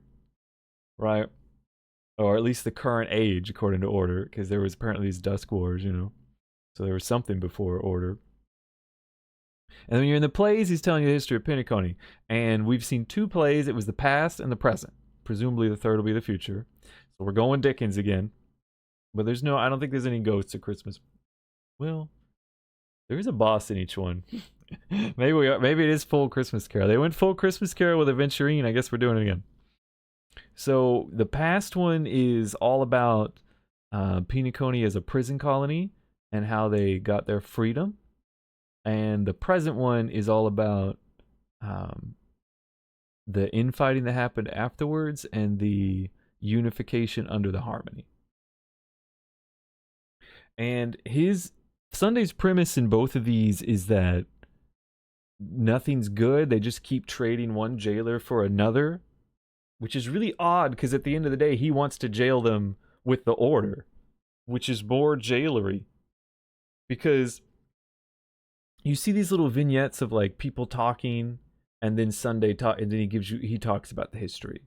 right? Or at least the current age according to order, because there was apparently these Dusk Wars, you know. So there was something before order. And when you're in the plays, he's telling you the history of Penacony. And we've seen two plays. It was the past and the present. Presumably the third will be the future. So we're going Dickens again. But there's no, I don't think there's any ghosts at Christmas. Well, there is a boss in each one. Maybe it is full Christmas Carol. They went full Christmas Carol with Aventurine. I guess we're doing it again. So the past one is all about Penacony as a prison colony and how they got their freedom. And the present one is all about the infighting that happened afterwards and the unification under the harmony. And Sunday's premise in both of these is that nothing's good. They just keep trading one jailer for another, which is really odd because at the end of the day, he wants to jail them with the order, which is more jailery. Because you see these little vignettes of like people talking, and then Sunday talk, and then he talks about the history,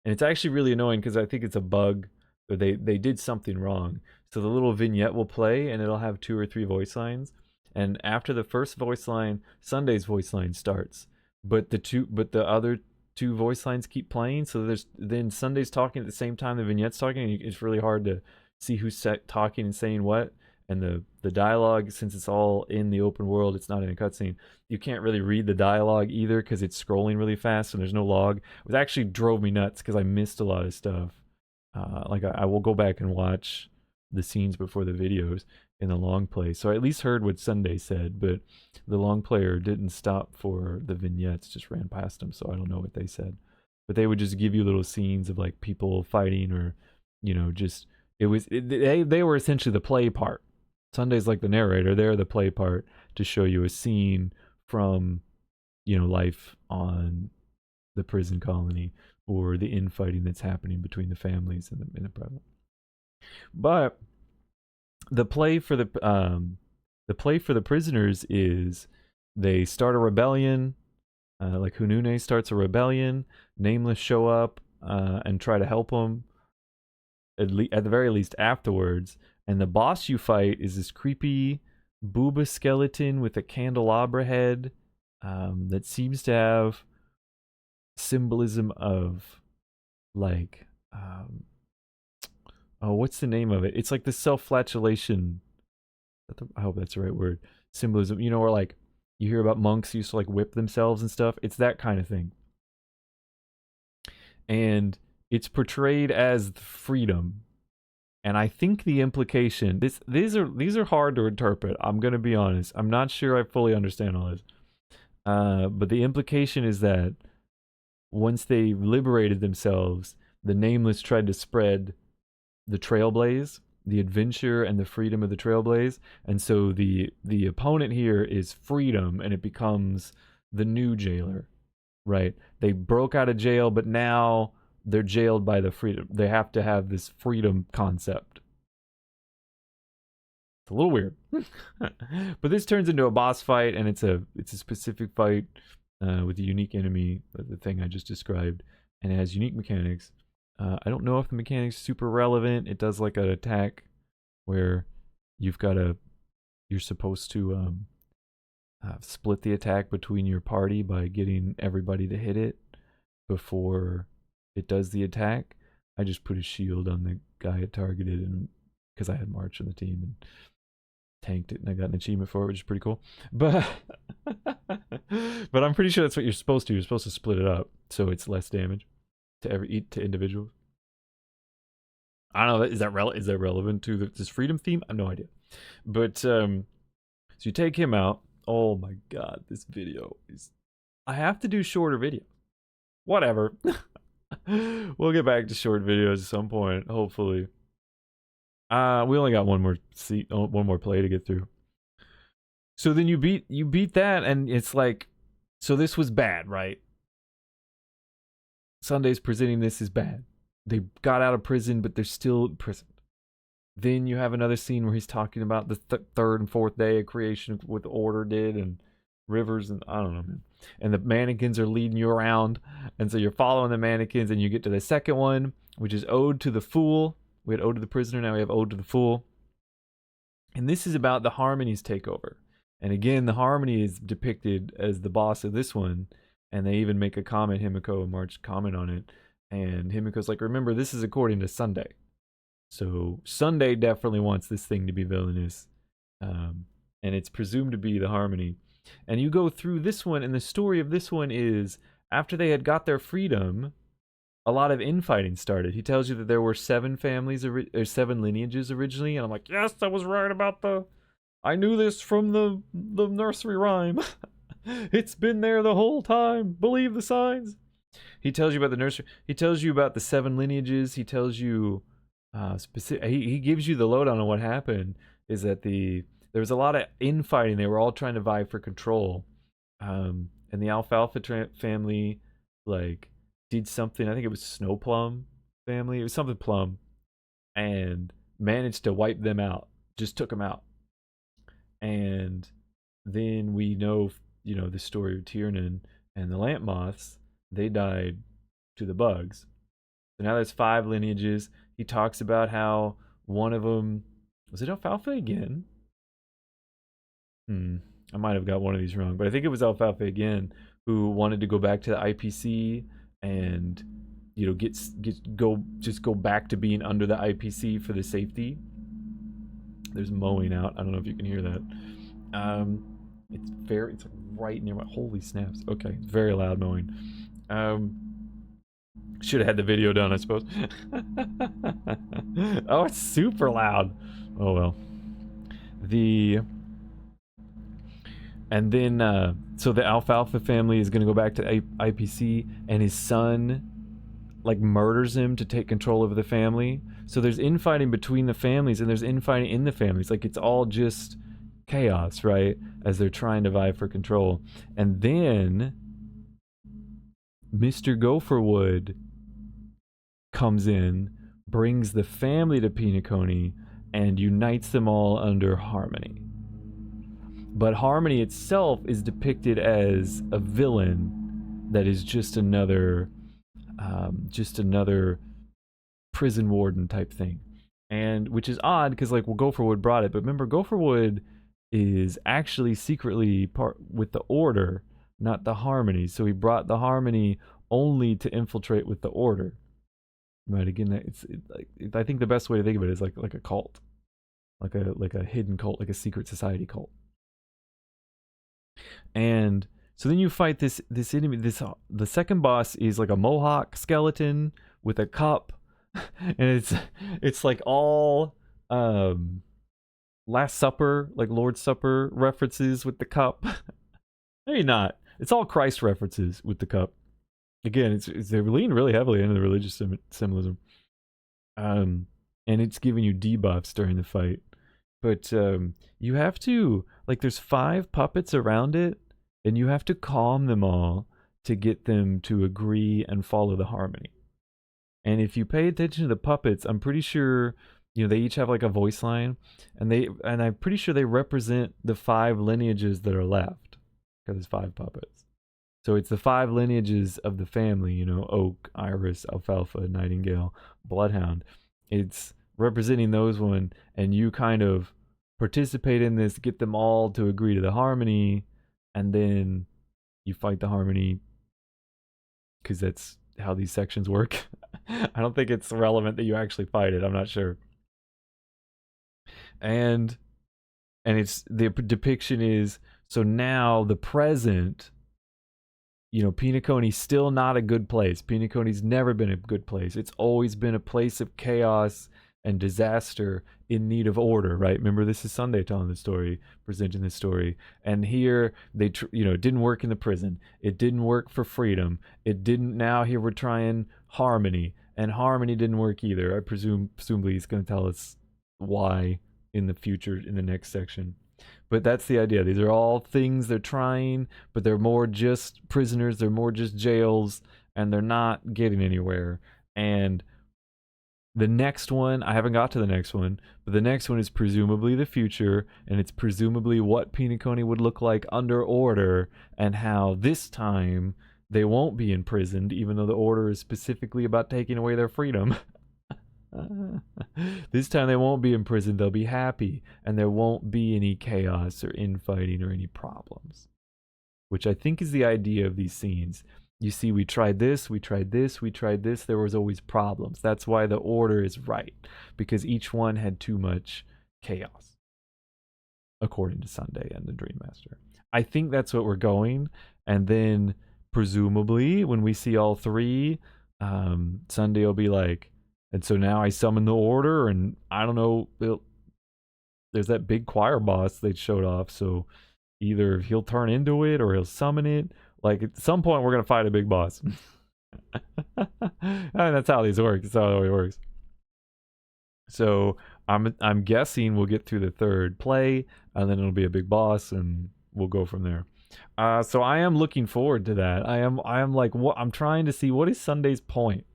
and it's actually really annoying because I think it's a bug, or they did something wrong. So the little vignette will play, and it'll have 2 or 3 voice lines, and after the first voice line, Sunday's voice line starts, but the other 2 voice lines keep playing. So then Sunday's talking at the same time the vignette's talking, and it's really hard to see who's talking and saying what. And the dialogue, since it's all in the open world, it's not in a cutscene, you can't really read the dialogue either because it's scrolling really fast and there's no log. It actually drove me nuts because I missed a lot of stuff. Like I will go back and watch the scenes before the videos in the long play. So I at least heard what Sunday said, but the long player didn't stop for the vignettes, just ran past them, so I don't know what they said. But they would just give you little scenes of like people fighting, or, you know, just they were essentially the play part. Sunday's like the narrator, they're the play part to show you a scene from, you know, life on the prison colony or the infighting that's happening between the families in the present. But the play for the prisoners is they start a rebellion, like Hunune starts a rebellion, Nameless show up and try to help them at the very least afterwards. And the boss you fight is this creepy booba skeleton with a candelabra head that seems to have symbolism of like what's the name of it? It's like the self-flagellation. I hope that's the right word. Symbolism, you know, where like you hear about monks used to like whip themselves and stuff. It's that kind of thing. And it's portrayed as freedom. And I think the implication, these are hard to interpret. I'm gonna be honest. I'm not sure I fully understand all this. But the implication is that once they liberated themselves, the Nameless tried to spread the Trailblaze, the adventure and the freedom of the Trailblaze. And so the opponent here is freedom, and it becomes the new jailer, right? They broke out of jail, but now they're jailed by the freedom. They have to have this freedom concept. It's a little weird. But this turns into a boss fight, and it's a specific fight with a unique enemy, the thing I just described, and it has unique mechanics. I don't know if the mechanics are super relevant. It does like an attack where you're supposed to split the attack between your party by getting everybody to hit it before it does the attack. I just put a shield on the guy it targeted, and because I had March on the team and tanked it, and I got an achievement for it, which is pretty cool. But but I'm pretty sure that's what you're supposed to. You're supposed to split it up so it's less damage to individuals. I don't know. Is that relevant to this freedom theme? I have no idea. But so you take him out. Oh my god, this video is. I have to do shorter video. Whatever. We'll get back to short videos at some point, hopefully. We only got one more play to get through. So then you beat that, and it's like, so this was bad, right? Sunday's presenting this as bad. They got out of prison, but they're still imprisoned. Then you have another scene where he's talking about the third and fourth day of creation, what the Order did, and Rivers, and I don't know, man. And the mannequins are leading you around, and so you're following the mannequins, and you get to the second one, which is Ode to the Fool. We had Ode to the Prisoner, now we have Ode to the Fool. And this is about the Harmony's takeover. And again, the Harmony is depicted as the boss of this one, and they even make a comment, Himiko and March comment on it, and Himiko's like, remember, this is according to Sunday. So Sunday definitely wants this thing to be villainous, and it's presumed to be the Harmony. And you go through this one, and the story of this one is, after they had got their freedom, a lot of infighting started. He tells you that there were 7 families, or 7 lineages originally, and I'm like, yes, I was right about I knew this from the nursery rhyme. It's been there the whole time. Believe the signs. He tells you about the nursery. He tells you about the 7 lineages. He tells you specific. He gives you the lowdown on what happened. Is that there was a lot of infighting. They were all trying to vie for control, and the Alfalfa family like did something. I think it was Snow Plum family. It was something Plum, and managed to wipe them out. Just took them out. And then we know, the story of Tiernan and the Lamp Moths. They died to the bugs. So now there's 5 lineages. He talks about how one of them, was it Alfalfa again? I might have got one of these wrong, but I think it was Alfalfa again, who wanted to go back to the IPC and go back to being under the IPC for the safety. There's mowing out. I don't know if you can hear that. It's right near my, holy snaps. Okay, very loud mowing. Should have had the video done, I suppose. Oh, it's super loud. Oh well. And then so the Alfalfa family is gonna go back to IPC, and his son like murders him to take control over the family. So there's infighting between the families, and there's infighting in the families. Like, it's all just chaos, right? As they're trying to vie for control. And then Mr. Gopherwood comes in, brings the family to Penacony, and unites them all under Harmony. But Harmony itself is depicted as a villain that is just another prison warden type thing, and which is odd because Gopherwood brought it, but remember, Gopherwood is actually secretly part with the Order, not the Harmony. So he brought the Harmony only to infiltrate with the Order. Right? Again, I think the best way to think of it is like a cult, like a hidden cult, like a secret society cult. And so then you fight this enemy. The second boss is like a Mohawk skeleton with a cup, and it's like all Last Supper, like Lord's Supper references with the cup. Maybe not. It's all Christ references with the cup. Again, it's they lean really heavily into the religious symbolism. And it's giving you debuffs during the fight. But you have to, like, there's 5 puppets around it, and you have to calm them all to get them to agree and follow the harmony. And if you pay attention to the puppets, I'm pretty sure, you know, they each have like a voice line, and I'm pretty sure they represent the 5 lineages that are left, because there's 5 puppets. So it's the 5 lineages of the family, you know, Oak, Iris, Alfalfa, Nightingale, Bloodhound. It's representing those one, and you kind of participate in this, get them all to agree to the harmony, and then you fight the harmony, because that's how these sections work. I don't think it's relevant that you actually fight it. I'm not sure. And it's the depiction is, so now the present, you know, Penacony's still not a good place. Penacony's never been a good place. It's always been a place of chaos and disaster in need of order, right? Remember, this is Sunday telling the story, presenting the story. And here, it didn't work in the prison. It didn't work for freedom. It didn't, now here we're trying harmony. And harmony didn't work either. I presumably he's going to tell us why in the future, in the next section. But that's the idea. These are all things they're trying, but they're more just prisoners. They're more just jails, and they're not getting anywhere. And the next one, I haven't got to the next one, but the next one is presumably the future, and it's presumably what Penacony would look like under order, and how this time they won't be imprisoned, even though the order is specifically about taking away their freedom. This time they won't be imprisoned, they'll be happy, and there won't be any chaos or infighting or any problems. Which I think is the idea of these scenes. You see, we tried this, we tried this, we tried this, there was always problems. That's why the order is right, because each one had too much chaos, according to Sunday and the Dreammaster. I think that's what we're going, and then presumably when we see all 3, Sunday will be like, and so now I summon the order, and I don't know, there's that big choir boss they showed off, so either he'll turn into it or he'll summon it. Like, at some point we're going to fight a big boss. And that's how these work. That's how it always works. So I'm guessing we'll get through the 3rd play, and then it'll be a big boss, and we'll go from there. So I am looking forward to that. I am like, what? I'm trying to see what is Sunday's point.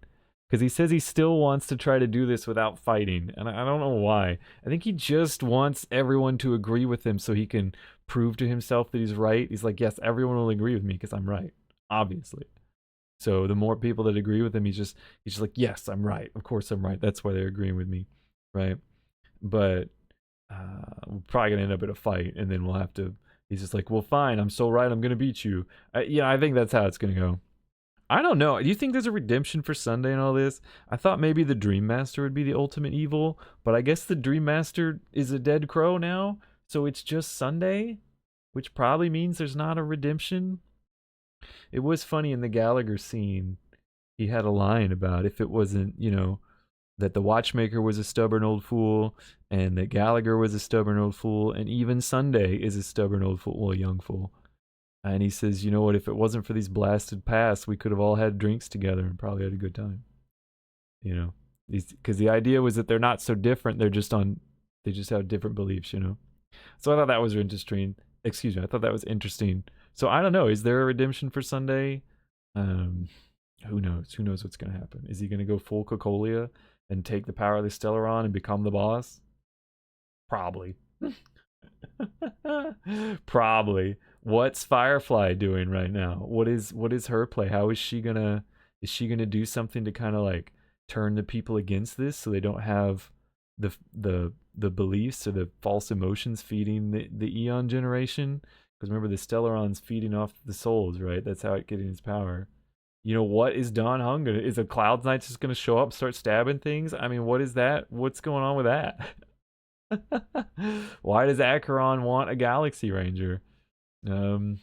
Because he says he still wants to try to do this without fighting. And I don't know why. I think he just wants everyone to agree with him so he can prove to himself that he's right. He's like, yes, everyone will agree with me because I'm right. Obviously. So the more people that agree with him, he's just like, yes, I'm right. Of course I'm right. That's why they're agreeing with me. Right? But we're probably going to end up in a fight. And then we'll have to... He's just like, well, fine. I'm so right. I'm going to beat you. I think that's how it's going to go. I don't know. Do you think there's a redemption for Sunday and all this? I thought maybe the Dreammaster would be the ultimate evil, but I guess the Dreammaster is a dead crow now, so it's just Sunday, which probably means there's not a redemption. It was funny in the Gallagher scene, he had a line about if it wasn't, you know, that the Watchmaker was a stubborn old fool, and that Gallagher was a stubborn old fool, and even Sunday is a stubborn old fool, well, a young fool. And he says, you know what, if it wasn't for these blasted pasts, we could have all had drinks together and probably had a good time. You know, because the idea was that they're not so different. They just have different beliefs, you know. So I thought that was interesting. Excuse me, I thought that was interesting. So I don't know, is there a redemption for Sunday? Who knows? Who knows what's going to happen? Is he going to go full Cocolia and take the power of the Stellaron and become the boss? Probably. Probably. What's Firefly doing right now? What is her play? How is she gonna do something to kind of like turn the people against this so they don't have the beliefs or the false emotions feeding the Eon generation? Because remember, the Stellaron's feeding off the souls, right? That's how it's getting its power. You know, what is Dawn Hung gonna... Is a Cloud Knight just gonna show up, start stabbing things? I mean, what is that? What's going on with that? Why does Acheron want a Galaxy Ranger? You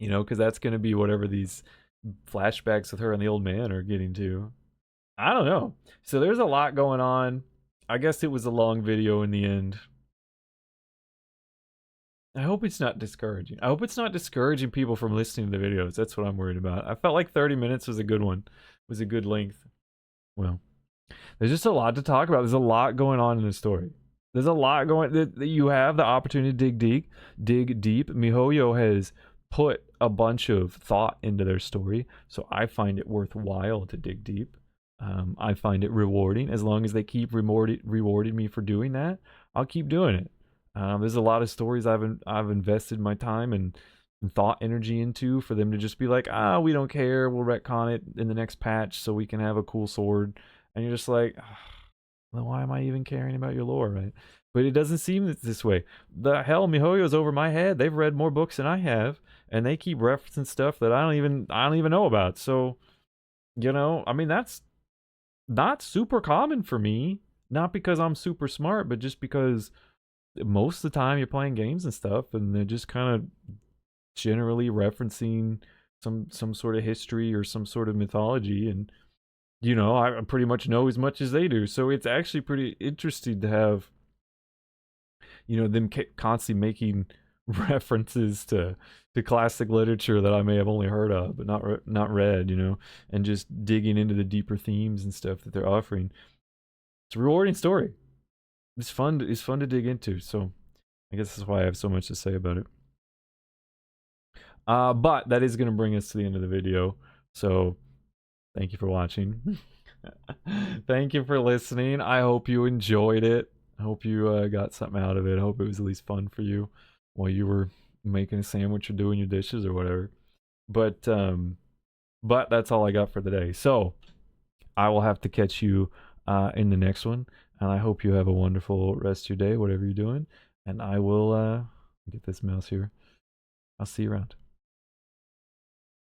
know, because that's going to be whatever these flashbacks with her and the old man are getting to. I don't know. So there's a lot going on. I guess it was a long video in the end. I hope it's not discouraging. I hope it's not discouraging people from listening to the videos. That's what I'm worried about. I felt like 30 minutes was a good one. Was a good length. Well, there's just a lot to talk about. There's a lot going on in the story. There's a lot going that you have the opportunity to dig deep. MiHoYo has put a bunch of thought into their story, so I find it worthwhile to dig deep. I find it rewarding. As long as they keep rewarding me for doing that, I'll keep doing it. There's a lot of stories I've invested my time and thought energy into for them to just be like, we don't care, we'll retcon it in the next patch so we can have a cool sword. And you're just like, well, why am I even caring about your lore, right? But it doesn't seem this way. The hell, MiHoYo's over my head. They've read more books than I have, and they keep referencing stuff that I don't even know about. So, I mean, that's not super common for me. Not because I'm super smart, but just because most of the time you're playing games and stuff, and they're just kind of generally referencing some sort of history or some sort of mythology, and I pretty much know as much as they do. So it's actually pretty interesting to have them constantly making references to classic literature that I may have only heard of but not read, and just digging into the deeper themes and stuff that they're offering. It's a rewarding story. It's fun to dig into. So I guess that's why I have so much to say about it. But that is going to bring us to the end of the video. So thank you for watching. Thank you for listening. I hope you enjoyed it. I hope you got something out of it. I hope it was at least fun for you while you were making a sandwich or doing your dishes or whatever. But that's all I got for today. So I will have to catch you in the next one. And I hope you have a wonderful rest of your day, whatever you're doing. And I will get this mouse here. I'll see you around.